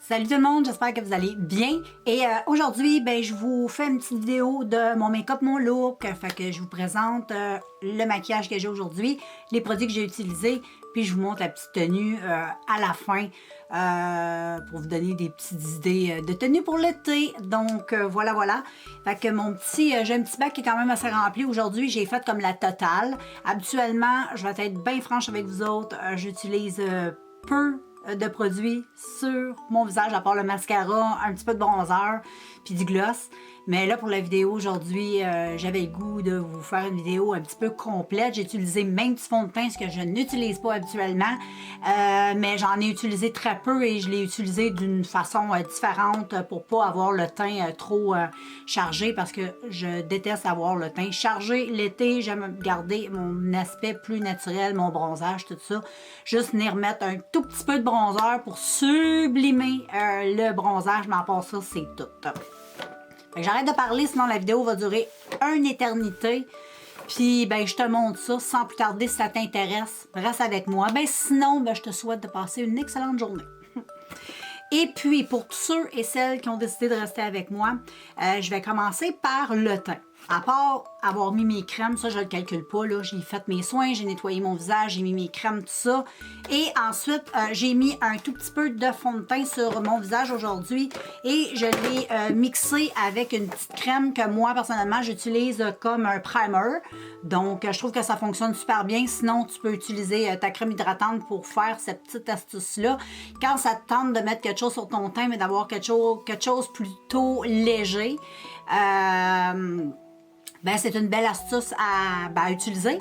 Salut tout le monde, j'espère que vous allez bien. Et aujourd'hui, je vous fais une petite vidéo de mon make-up, mon look. Fait que je vous présente le maquillage que j'ai aujourd'hui, les produits que j'ai utilisés, puis je vous montre la petite tenue à la fin pour vous donner des petites idées de tenue pour l'été. Donc voilà. Fait que j'ai un petit bac qui est quand même assez rempli. Aujourd'hui, j'ai fait comme la totale. Habituellement, je vais être bien franche avec vous autres, j'utilise peu de produits sur mon visage, à part le mascara, un petit peu de bronzer, puis du gloss. Mais là, pour la vidéo aujourd'hui, j'avais le goût de vous faire une vidéo un petit peu complète. J'ai utilisé même du fond de teint, ce que je n'utilise pas habituellement. Mais j'en ai utilisé très peu et je l'ai utilisé d'une façon différente pour pas avoir le teint trop chargé parce que je déteste avoir le teint chargé. L'été, j'aime garder mon aspect plus naturel, mon bronzage, tout ça. Juste venir mettre un tout petit peu de bronzer pour sublimer le bronzage, mais à part ça, c'est tout. J'arrête de parler, sinon la vidéo va durer une éternité. Puis, je te montre ça sans plus tarder si ça t'intéresse. Reste avec moi. Sinon, je te souhaite de passer une excellente journée. Et puis, pour tous ceux et celles qui ont décidé de rester avec moi, je vais commencer par le teint. À part avoir mis mes crèmes, ça je ne le calcule pas, là, j'ai fait mes soins, j'ai nettoyé mon visage, j'ai mis mes crèmes, tout ça. Et ensuite, j'ai mis un tout petit peu de fond de teint sur mon visage aujourd'hui et je l'ai mixé avec une petite crème que moi, personnellement, j'utilise comme un primer. Donc, je trouve que ça fonctionne super bien. Sinon, tu peux utiliser ta crème hydratante pour faire cette petite astuce-là. Quand ça te tente de mettre quelque chose sur ton teint, mais d'avoir quelque chose plutôt léger, c'est une belle astuce à utiliser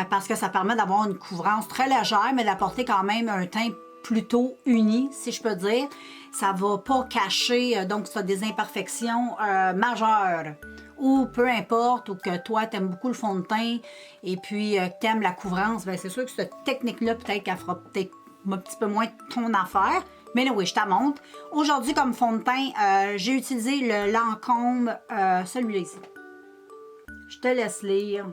parce que ça permet d'avoir une couvrance très légère, mais d'apporter quand même un teint plutôt uni, si je peux dire. Ça ne va pas cacher donc ça des imperfections majeures ou peu importe, ou que toi, tu aimes beaucoup le fond de teint et puis que tu aimes la couvrance, c'est sûr que cette technique-là, peut-être qu'elle fera peut-être un petit peu moins ton affaire. Mais là, oui, je t'en montre. Aujourd'hui, comme fond de teint, j'ai utilisé le Lancôme, celui-là ici. Je te laisse lire.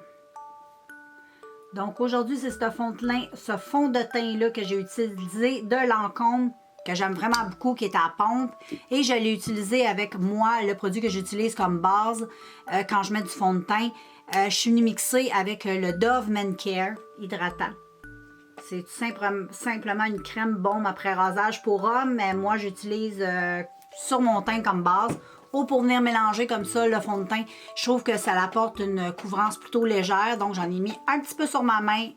Donc, aujourd'hui, c'est ce fond de teint-là que j'ai utilisé de Lancôme, que j'aime vraiment beaucoup, qui est à pompe. Et je l'ai utilisé avec moi, le produit que j'utilise comme base quand je mets du fond de teint. Je suis venue mixer avec le Dove Men Care hydratant. C'est simplement une crème baume après rasage pour homme, mais moi, j'utilise sur mon teint comme base. Ou pour venir mélanger comme ça le fond de teint, je trouve que ça apporte une couvrance plutôt légère. Donc, j'en ai mis un petit peu sur ma main.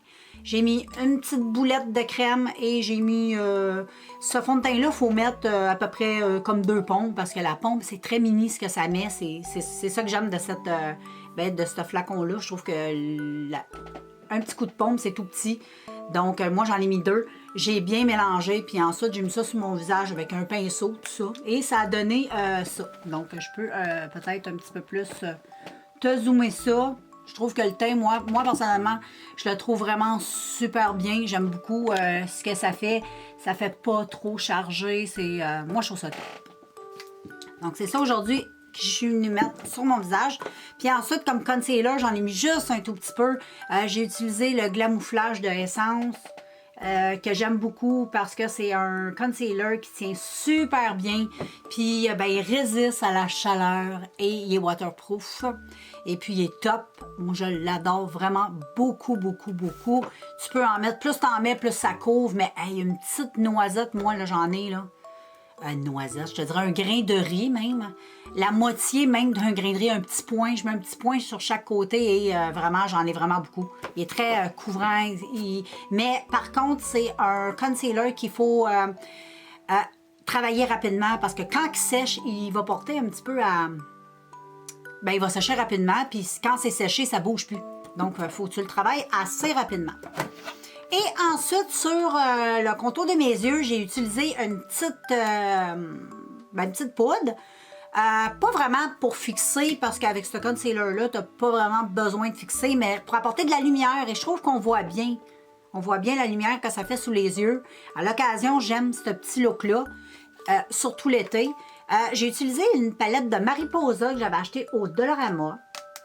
J'ai mis une petite boulette de crème et j'ai mis ce fond de teint-là, il faut mettre à peu près comme 2 pompes parce que la pompe, c'est très mini ce que ça met. C'est ça que j'aime de ce flacon-là. Je trouve que un petit coup de pompe, c'est tout petit. Donc, moi, j'en ai mis 2. J'ai bien mélangé, puis ensuite, j'ai mis ça sur mon visage avec un pinceau, tout ça. Et ça a donné ça. Donc, je peux peut-être un petit peu plus te zoomer ça. Je trouve que le teint, moi, personnellement, je le trouve vraiment super bien. J'aime beaucoup ce que ça fait. Ça fait pas trop chargé. Moi, je trouve ça top. Donc, c'est ça aujourd'hui que je suis venue mettre sur mon visage. Puis ensuite, comme concealer, j'en ai mis juste un tout petit peu. J'ai utilisé le Glamouflage de Essence. Que j'aime beaucoup parce que c'est un concealer qui tient super bien, puis il résiste à la chaleur et il est waterproof et puis il est top. Moi je l'adore vraiment beaucoup. Tu peux en mettre, plus t'en mets plus ça couvre, mais une petite noisette, moi là j'en ai là. Une noisette, je te dirais un grain de riz même. La moitié même d'un grain de riz, un petit point. Je mets un petit point sur chaque côté et vraiment, j'en ai vraiment beaucoup. Il est très couvrant. Mais par contre, c'est un concealer qu'il faut travailler rapidement parce que quand il sèche, il va porter un petit peu à... il va sécher rapidement. Puis quand c'est séché, ça bouge plus. Donc, il faut que tu le travailles assez rapidement. Et ensuite, sur le contour de mes yeux, j'ai utilisé une petite poudre. Pas vraiment pour fixer, parce qu'avec ce concealer-là, tu n'as pas vraiment besoin de fixer, mais pour apporter de la lumière. Et je trouve qu'on voit bien. On voit bien la lumière que ça fait sous les yeux. À l'occasion, j'aime ce petit look-là, surtout l'été. J'ai utilisé une palette de Mariposa que j'avais achetée au Dollarama.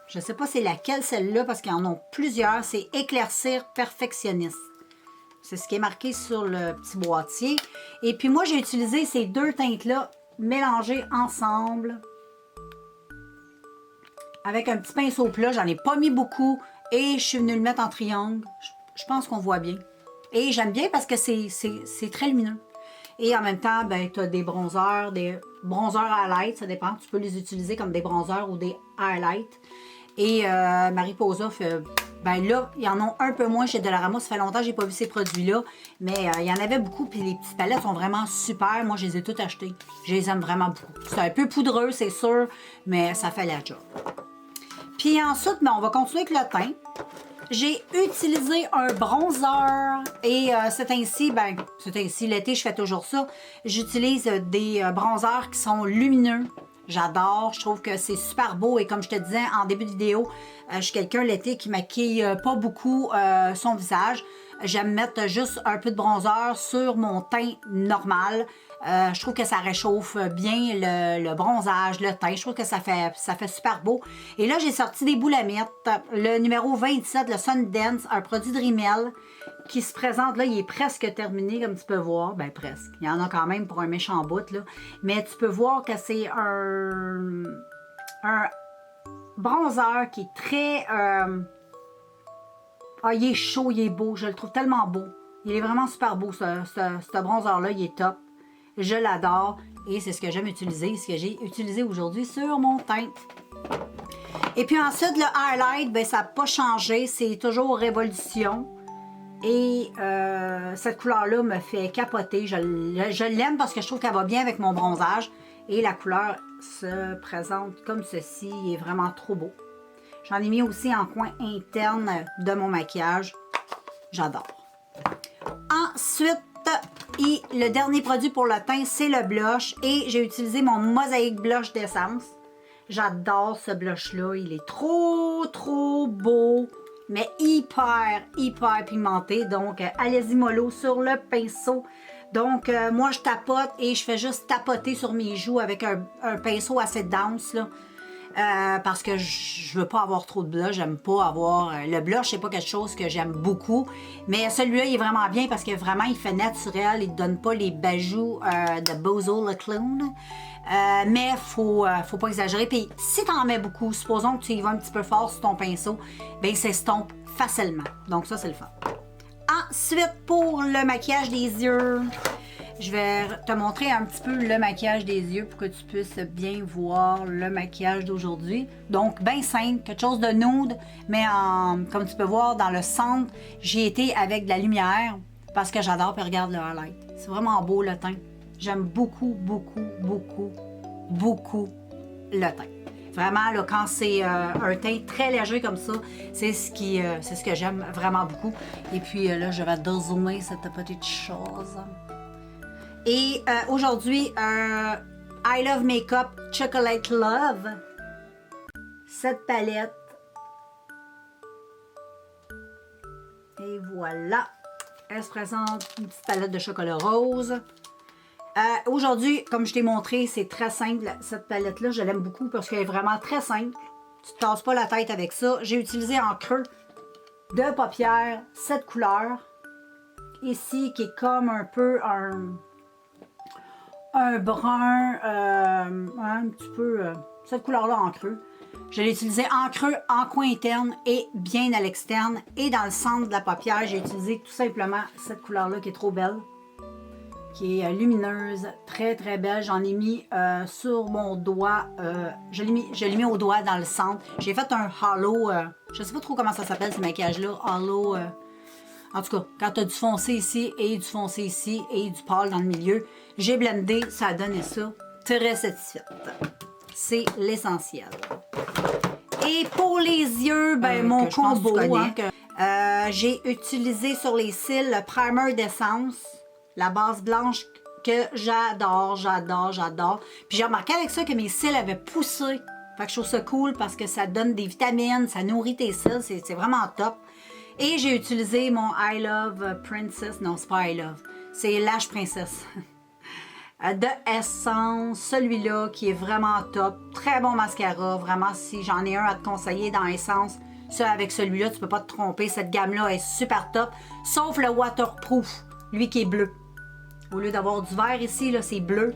Je ne sais pas c'est laquelle, celle-là, parce qu'ils en ont plusieurs. C'est Éclaircir Perfectionniste. C'est ce qui est marqué sur le petit boîtier. Et puis moi, j'ai utilisé ces deux teintes-là mélangées ensemble avec un petit pinceau plat. J'en ai pas mis beaucoup et je suis venue le mettre en triangle. Je pense qu'on voit bien. Et j'aime bien parce que c'est très lumineux. Et en même temps, ben, tu as des bronzers highlights, ça dépend. Tu peux les utiliser comme des bronzers ou des highlights. Et Mariposa fait... Ben là, il y en a un peu moins chez Dollarama. Ça fait longtemps que j'ai pas vu ces produits-là. Mais il y en avait beaucoup. Puis les petites palettes sont vraiment super. Moi, je les ai toutes achetées. Je les aime vraiment beaucoup. C'est un peu poudreux, c'est sûr. Mais ça fait la job. Puis ensuite, ben, on va continuer avec le teint. J'ai utilisé un bronzer. Et c'est ainsi, l'été, je fais toujours ça. J'utilise des bronzers qui sont lumineux. J'adore, je trouve que c'est super beau et comme je te disais en début de vidéo, je suis quelqu'un l'été qui maquille pas beaucoup son visage. J'aime mettre juste un peu de bronzer sur mon teint normal. Je trouve que ça réchauffe bien le bronzage, le teint. Je trouve que ça fait super beau. Et là, j'ai sorti des boules à mettre. Le numéro 27, le Sundance, un produit de Rimmel qui se présente, là, il est presque terminé, comme tu peux voir. Ben, presque. Il y en a quand même pour un méchant bout, là. Mais tu peux voir que c'est un bronzer qui est très... il est chaud, il est beau. Je le trouve tellement beau. Il est vraiment super beau, ce bronzer-là. Il est top. Je l'adore. Et c'est ce que j'aime utiliser, ce que j'ai utilisé aujourd'hui sur mon teint. Et puis ensuite, le highlight, ben, ça n'a pas changé. C'est toujours Révolution. Et cette couleur-là me fait capoter. Je l'aime parce que je trouve qu'elle va bien avec mon bronzage. Et la couleur se présente comme ceci. Il est vraiment trop beau. J'en ai mis aussi en coin interne de mon maquillage. J'adore. Ensuite, le dernier produit pour le teint, c'est le blush. Et j'ai utilisé mon Mosaïque Blush d'Essence. J'adore ce blush-là. Il est trop, trop beau. Mais hyper pigmenté. Donc, allez-y mollo sur le pinceau. Donc, moi, je tapote et je fais juste tapoter sur mes joues avec un pinceau assez dense, là. Parce que je veux pas avoir trop de blush. J'aime pas avoir... le blush, c'est pas quelque chose que j'aime beaucoup. Mais celui-là, il est vraiment bien parce que vraiment, il fait naturel. Il ne donne pas les bajoux de Bozo le Clown. Mais faut pas exagérer. Puis si tu en mets beaucoup, supposons que tu y vas un petit peu fort sur ton pinceau, bien, il s'estompe facilement. Donc ça, c'est le fun. Ensuite, pour le maquillage des yeux, je vais te montrer un petit peu le maquillage des yeux pour que tu puisses bien voir le maquillage d'aujourd'hui. Donc, bien simple, quelque chose de nude, mais comme tu peux voir dans le centre, j'ai été avec de la lumière parce que j'adore, puis regarde le highlight. C'est vraiment beau le teint. J'aime beaucoup le teint. Vraiment, là, quand c'est un teint très léger comme ça, c'est ce que j'aime vraiment beaucoup. Et puis là, je vais dézoomer cette petite chose. Et aujourd'hui, I Love Makeup Chocolate Love. Cette palette. Et voilà. Elle se présente une petite palette de chocolat rose. Aujourd'hui, comme je t'ai montré, c'est très simple. Cette palette-là, je l'aime beaucoup parce qu'elle est vraiment très simple. Tu ne te tasses pas la tête avec ça. J'ai utilisé en creux de paupières cette couleur. Ici, qui est comme un peu un brun, un petit peu, cette couleur-là en creux. Je l'ai utilisé en creux, en coin interne et bien à l'externe. Et dans le centre de la paupière, j'ai utilisé tout simplement cette couleur-là qui est trop belle. Qui est lumineuse, très très belle. J'en ai mis sur mon doigt, je l'ai mis au doigt dans le centre. J'ai fait un halo, je sais pas trop comment ça s'appelle ce maquillage-là, halo, en tout cas, quand tu as du foncé ici et du foncé ici et du pâle dans le milieu, j'ai blendé, ça a donné ça, très satisfaite. C'est l'essentiel. Et pour les yeux, ben mon combo, j'ai utilisé sur les cils le primer d'essence. La base blanche que j'adore. Puis j'ai remarqué avec ça que mes cils avaient poussé. Fait que je trouve ça cool parce que ça donne des vitamines, ça nourrit tes cils, c'est vraiment top. Et j'ai utilisé mon I Love Princess, non c'est pas I Love, c'est Lash Princess de Essence, celui-là qui est vraiment top. Très bon mascara, vraiment si j'en ai un à te conseiller dans Essence, Ça, avec celui-là, tu peux pas te tromper. Cette gamme-là est super top. Sauf le waterproof, lui qui est bleu. Au lieu d'avoir du vert ici, là, c'est bleu.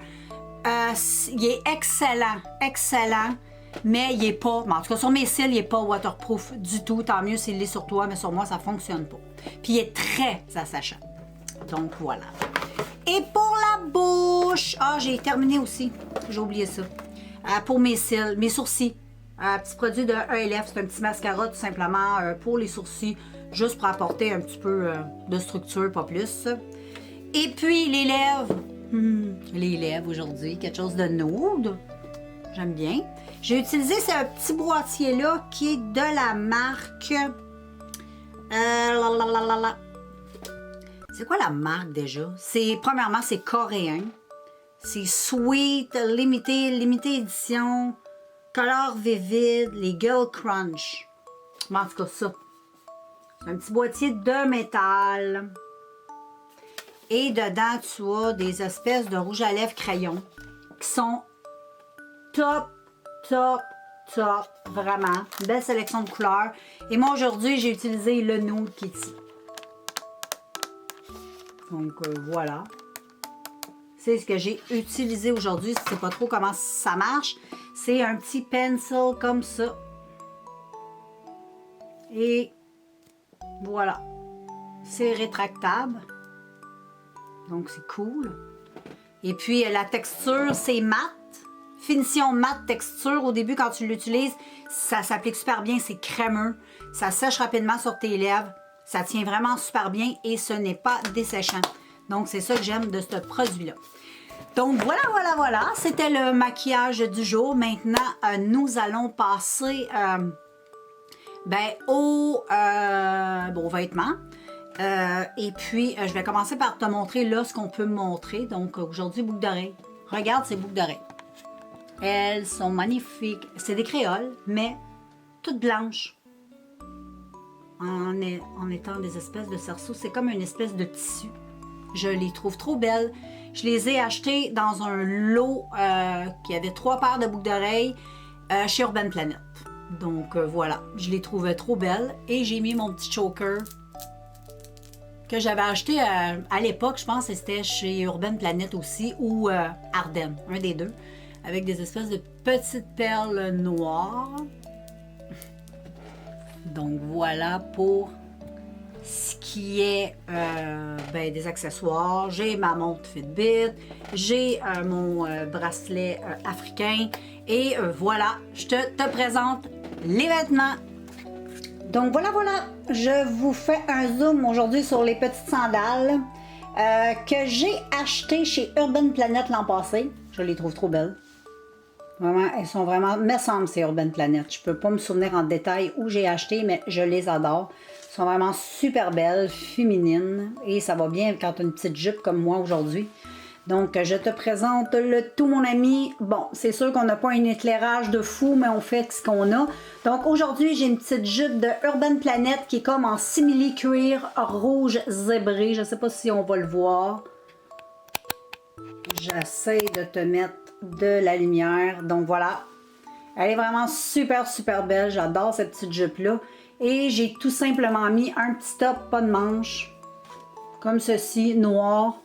Il est excellent, excellent. Mais il est pas, en tout cas sur mes cils, il est pas waterproof du tout. Tant mieux s'il l'est sur toi, mais sur moi, ça fonctionne pas. Puis il est très assachant. Donc voilà. Et pour la bouche, j'ai terminé aussi. J'ai oublié ça. Pour mes cils, mes sourcils. Petit produit de ELF, c'est un petit mascara tout simplement pour les sourcils, juste pour apporter un petit peu de structure, pas plus. Et puis les lèvres. Les lèvres aujourd'hui, quelque chose de nude. J'aime bien. J'ai utilisé ce petit boîtier-là qui est de la marque... C'est quoi la marque déjà? Premièrement, c'est coréen. C'est Sweet, Limited Edition, Color Vivid, les Girl Crunch. En tout cas, ça. C'est un petit boîtier de métal. Et dedans, tu as des espèces de rouge à lèvres crayon qui sont top. Vraiment. Une belle sélection de couleurs. Et moi, aujourd'hui, j'ai utilisé le Nude qui est ici. Donc, voilà. C'est ce que j'ai utilisé aujourd'hui. Je ne sais pas trop comment ça marche. C'est un petit pencil comme ça. Et voilà. C'est rétractable. Donc, c'est cool. Et puis, la texture, c'est mat. Finition mat texture. Au début, quand tu l'utilises, ça s'applique super bien. C'est crémeux. Ça sèche rapidement sur tes lèvres. Ça tient vraiment super bien et ce n'est pas desséchant. Donc, c'est ça que j'aime de ce produit-là. Donc, voilà. C'était le maquillage du jour. Maintenant, nous allons passer aux vêtements. Et puis, je vais commencer par te montrer là ce qu'on peut montrer. Donc, aujourd'hui, boucles d'oreilles. Regarde ces boucles d'oreilles. Elles sont magnifiques. C'est des créoles, mais toutes blanches. En étant des espèces de cerceaux. C'est comme une espèce de tissu. Je les trouve trop belles. Je les ai achetées dans un lot qui avait 3 paires de boucles d'oreilles chez Urban Planet. Donc, voilà. Je les trouvais trop belles. Et j'ai mis mon petit choker que j'avais acheté à l'époque, je pense que c'était chez Urban Planet aussi, ou Ardennes, un des deux, avec des espèces de petites perles noires. Donc voilà pour ce qui est des accessoires. J'ai ma montre Fitbit, j'ai mon bracelet africain et voilà, je te présente les vêtements. Donc voilà, je vous fais un zoom aujourd'hui sur les petites sandales que j'ai achetées chez Urban Planet l'an passé. Je les trouve trop belles. Vraiment, elles sont vraiment... Me semble c'est Urban Planet. Je peux pas me souvenir en détail où j'ai acheté, mais je les adore. Elles sont vraiment super belles, féminines. Et ça va bien quand tu as une petite jupe comme moi aujourd'hui. Donc, je te présente le tout, mon ami. Bon, c'est sûr qu'on n'a pas un éclairage de fou, mais on fait ce qu'on a. Donc, aujourd'hui, j'ai une petite jupe de Urban Planet qui est comme en simili-cuir rouge zébré. Je ne sais pas si on va le voir. J'essaie de te mettre de la lumière. Donc, voilà. Elle est vraiment super, super belle. J'adore cette petite jupe-là. Et j'ai tout simplement mis un petit top, pas de manche, comme ceci, noir,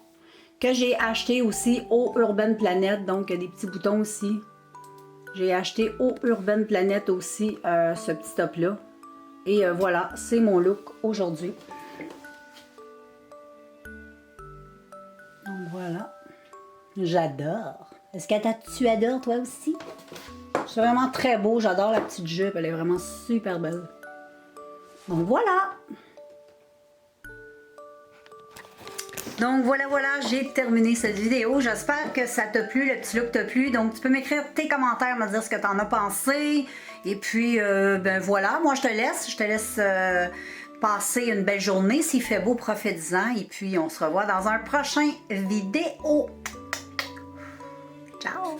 que j'ai acheté aussi au Urban Planet, donc des petits boutons aussi. J'ai acheté au Urban Planet aussi ce petit top-là. Et voilà, c'est mon look aujourd'hui. Donc voilà. J'adore. Est-ce que tu adores toi aussi? C'est vraiment très beau, j'adore la petite jupe, elle est vraiment super belle. Donc voilà. Donc voilà, j'ai terminé cette vidéo. J'espère que ça t'a plu, le petit look t'a plu. Donc tu peux m'écrire tes commentaires, me dire ce que t'en as pensé. Et puis, voilà, moi je te laisse passer une belle journée. S'il fait beau, profite-en. Et puis on se revoit dans un prochain vidéo. Ciao!